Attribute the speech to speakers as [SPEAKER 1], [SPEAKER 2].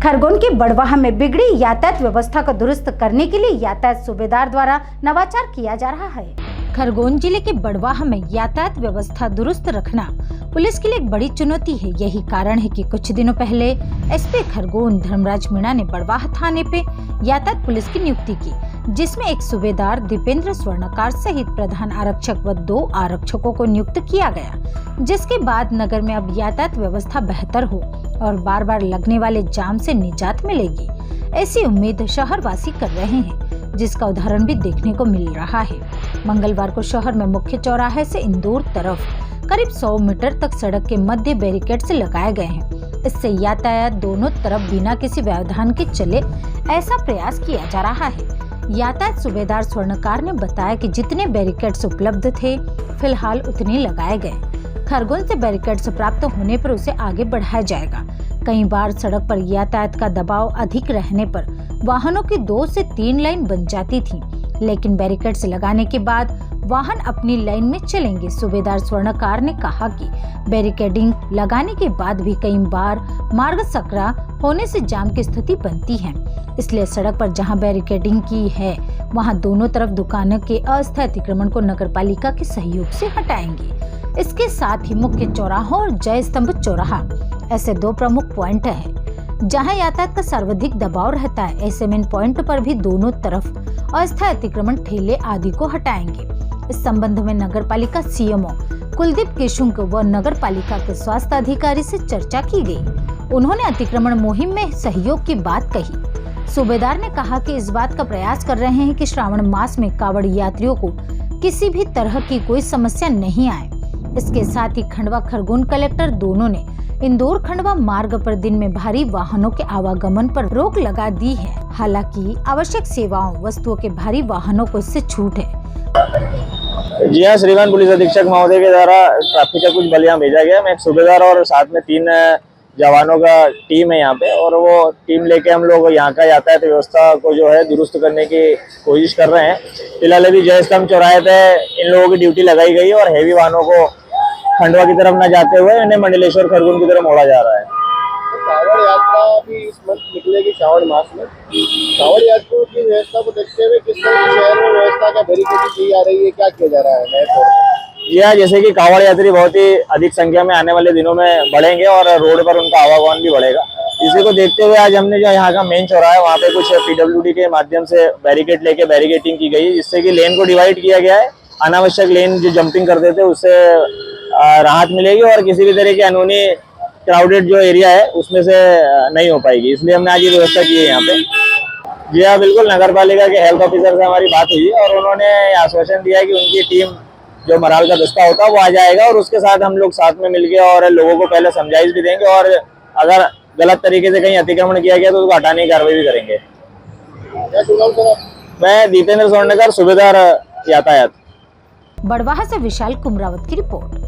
[SPEAKER 1] खरगोन की बड़वाह में बिगड़ी यातायात व्यवस्था को दुरुस्त करने के लिए यातायात सूबेदार द्वारा नवाचार किया जा रहा है। खरगोन जिले के बड़वाह में यातायात व्यवस्था दुरुस्त रखना पुलिस के लिए एक बड़ी चुनौती है। यही कारण है कि कुछ दिनों पहले एसपी खरगोन धर्मराज मीणा ने बड़वाह थाने पे यातायात पुलिस की नियुक्ति की, जिसमें एक सूबेदार दीपेंद्र स्वर्णकार सहित प्रधान आरक्षक व 2 आरक्षकों को नियुक्त किया गया, जिसके बाद नगर में अब यातायात व्यवस्था बेहतर हो और बार बार लगने वाले जाम से निजात मिलेगी, ऐसी उम्मीद शहरवासी कर रहे हैं, जिसका उदाहरण भी देखने को मिल रहा है। मंगलवार को शहर में मुख्य चौराहे से इंदौर तरफ करीब 100 मीटर तक सड़क के मध्य बैरिकेड्स लगाए गए हैं। इससे यातायात दोनों तरफ बिना किसी व्यवधान के चले, ऐसा प्रयास किया जा रहा है। यातायात सूबेदार स्वर्णकार ने बताया कि जितने बैरिकेड्स उपलब्ध थे फिलहाल उतने लगाए गए। खरगोन से बैरिकेड्स प्राप्त होने पर उसे आगे बढ़ाया जाएगा। कई बार सड़क पर यातायात का दबाव अधिक रहने पर वाहनों की 2 से 3 लाइन बन जाती थी, लेकिन बैरिकेड्स लगाने के बाद वाहन अपनी लाइन में चलेंगे। सूबेदार स्वर्णकार ने कहा कि बैरिकेडिंग लगाने के बाद भी कई बार मार्ग सकरा होने से जाम की स्थिति बनती है, इसलिए सड़क पर जहां बैरिकेडिंग की है वहां दोनों तरफ दुकानों के अस्थायी अतिक्रमण को नगरपालिका के सहयोग से हटाएंगे। इसके साथ ही मुख्य चौराहा और जय स्तंभ चौराहा ऐसे 2 प्रमुख पॉइंट हैं जहां यातायात का सर्वाधिक दबाव रहता है। ऐसे में इन पॉइंट पर भी दोनों तरफ अस्थायी अतिक्रमण ठेले आदि को हटाएंगे। इस संबंध में नगरपालिका सीएमओ कुलदीप किशुंक व नगरपालिका के स्वास्थ्य अधिकारी से चर्चा की गई। उन्होंने अतिक्रमण मुहिम में सहयोग की बात कही। सूबेदार ने कहा कि इस बात का प्रयास कर रहे हैं कि श्रावण मास में कांवड़ यात्रियों को किसी भी तरह की कोई समस्या नहीं आए। इसके साथ ही खंडवा खरगोन कलेक्टर दोनों ने इंदौर खंडवा मार्ग पर दिन में भारी वाहनों के आवागमन पर रोक लगा दी है। हालांकि आवश्यक सेवाओं वस्तुओं के भारी वाहनों को इससे छूट है।
[SPEAKER 2] जी हाँ, श्रीमान पुलिस अधीक्षक महोदय के द्वारा ट्रैफिक का कुछ बल यहाँ भेजा गया। मैं एक सूबेदार और साथ में 3 जवानों का टीम है यहाँ पे, और वो टीम लेके हम लोग यहाँ का यातायात व्यवस्था को जो है दुरुस्त करने की कोशिश कर रहे हैं। फिलहाल अभी जय स्तंभ चौराहे पे इन लोगों की ड्यूटी लगाई गई है और हैवी वाहनों को खंडवा की तरफ न जाते हुए इन्हें मंडलेश्वर खरगोन की तरफ मोड़ा जा रहा है।
[SPEAKER 3] कांवड़ यात्रा भी इस मंथ निकलेगी श्रावण मास में। कांवड़ यात्रियों की व्यवस्था को देखते हुए किस तरह की शहर में व्यवस्था का बैरिकेडिंग की जा रही है, क्या किया जा रहा है नए तौर पर?
[SPEAKER 2] जी हाँ, जैसे कि कांवड़ यात्री बहुत ही अधिक संख्या में आने वाले दिनों में बढ़ेंगे और रोड पर उनका आवागमन भी बढ़ेगा। इसी को देखते हुए आज हमने जो यहाँ का मेन चौराहा है वहाँ पे कुछ PWD के माध्यम से बैरिकेड लेके बैरिकेडिंग की गई, जिससे कि लेन को डिवाइड किया गया है। अनावश्यक लेन जो जंपिंग करते थे उससे राहत मिलेगी और किसी भी तरह की अनहोनी क्राउडेड जो एरिया है उसमें से नहीं हो पाएगी, इसलिए हमने आज ये व्यवस्था की है यहाँ पे। जी हाँ, बिल्कुल नगर पालिका के हेल्थ ऑफिसर से हमारी बात हुई और उन्होंने आश्वासन दिया कि उनकी टीम जो मराल का दस्ता होता है वो आ जाएगा और उसके साथ हम लोग साथ में मिलके और लोगों को पहले समझाइश भी देंगे और अगर गलत तरीके से कहीं अतिक्रमण किया गया तो उसको हटाने की कार्रवाई भी करेंगे। मैं दीपेंद्र स्वर्णकर, सूबेदार यातायात।
[SPEAKER 1] बड़वाह से विशाल कुमरावत की रिपोर्ट।